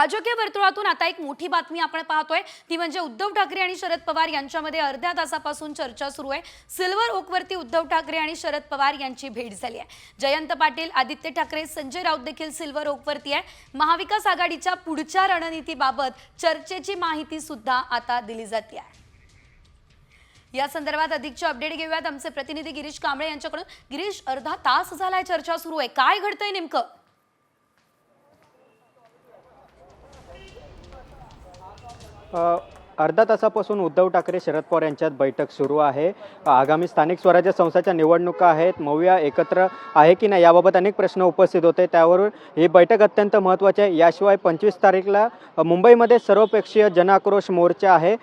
राजकीय वर्तुळातून आता एक मोठी बातमी आपण पाहतोय ती म्हणजे उद्धव ठाकरे आणि शरद पवार यांच्यामध्ये अर्ध्या तासापासून चर्चा सुरू आहे। सिल्वर ओकवरती उद्धव ठाकरे आणि शरद पवार यांची भेट झाली आहे। जयंत पाटील, आदित्य ठाकरे, संजय राऊत देखील सिल्वर ओकवरती आहे। महाविकास आघाडीच्या पुढच्या रणनीतीबाबत चर्चेची माहिती सुद्धा आता दिली जाते आहे। या संदर्भात अधिकचे अपडेट घेऊयात आमचे प्रतिनिधी गिरीश कांबळे यांच्याकडून। गिरीश, अर्धा तास झालाय चर्चा सुरू आहे, काय घडतंय नेमकं? अर्धा तासापासून उद्धव ठाकरे शरद पवार यांच्यात बैठक सुरू आहे। आगामी स्थानिक स्वराज्य संस्थांच्या निवडणुका आहेत, मौया एकत्र आहे की नाही याबाबत अनेक प्रश्न उपस्थित होते, त्यावरून ही बैठक अत्यंत महत्त्वाची आहे। याशिवाय 25 तारीखला मुंबईमध्ये सर्वपक्षीय जनआक्रोश मोर्चा आहे।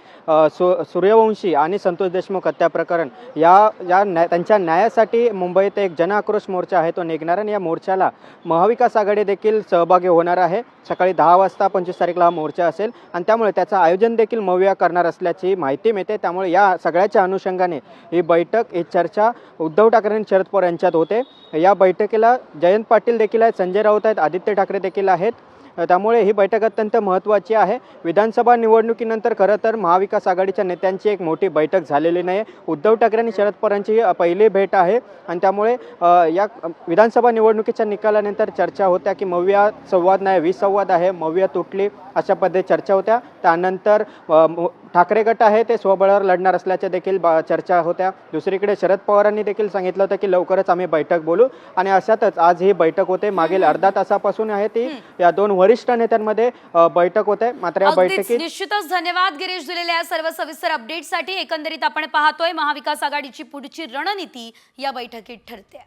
सूर्यवंशी आणि संतोष देशमुख हत्या प्रकरण त्यांच्या न्यायासाठी मुंबईत एक जनआक्रोश मोर्चा आहे, तो निघणार आणि या मोर्चाला महाविकास आघाडी देखील सहभागी होणार आहे। सकाळी 10 वाजता 25 तारीखला हा मोर्चा असेल आणि त्यामुळे त्याचं आयोजन देखील मौया करणार असल्याची माहिती मिळते। त्यामुळे या सगळ्याच्या अनुषंगाने ही बैठक, ही चर्चा उद्धव ठाकरे आणि शरद पवार यांच्यात होते। या बैठकीला जयंत पाटील देखील आहेत, संजय राऊत आहेत, आदित्य ठाकरे देखील आहेत। त्यामुळे ही बैठक अत्यंत महत्त्वाची आहे। विधानसभा निवडणुकीनंतर खरं तर महाविकास आघाडीच्या नेत्यांची एक मोठी बैठक झालेली नाही। उद्धव ठाकरे आणि शरद पवारांची पहिली भेट आहे आणि त्यामुळे या विधानसभा निवडणुकीच्या निकालानंतर चर्चा होत्या की मौया संवाद नाही, विसंवाद आहे, मौया तुटली, अशा पद्धती चर्चा होत्या। त्यानंतर ठाकरे गट आहे ते स्वबळावर लढणार असल्याच्या देखील चर्चा होत्या। दुसरीकडे शरद पवारांनी देखील सांगितलं होतं की लवकरच आम्ही बैठक बोलू आणि अशातच आज ही बैठक होते। मागील अर्धा तासापासून आहे ती या दोन वरिष्ठ नेत्यांमध्ये बैठक होते। मात्र या बैठकीत निश्चितच धन्यवाद गिरीश दिलेल्या सर्व सविस्तर अपडेटसाठी। एकंदरीत आपण पाहतोय महाविकास आघाडीची पुढची रणनीती या बैठकीत ठरते।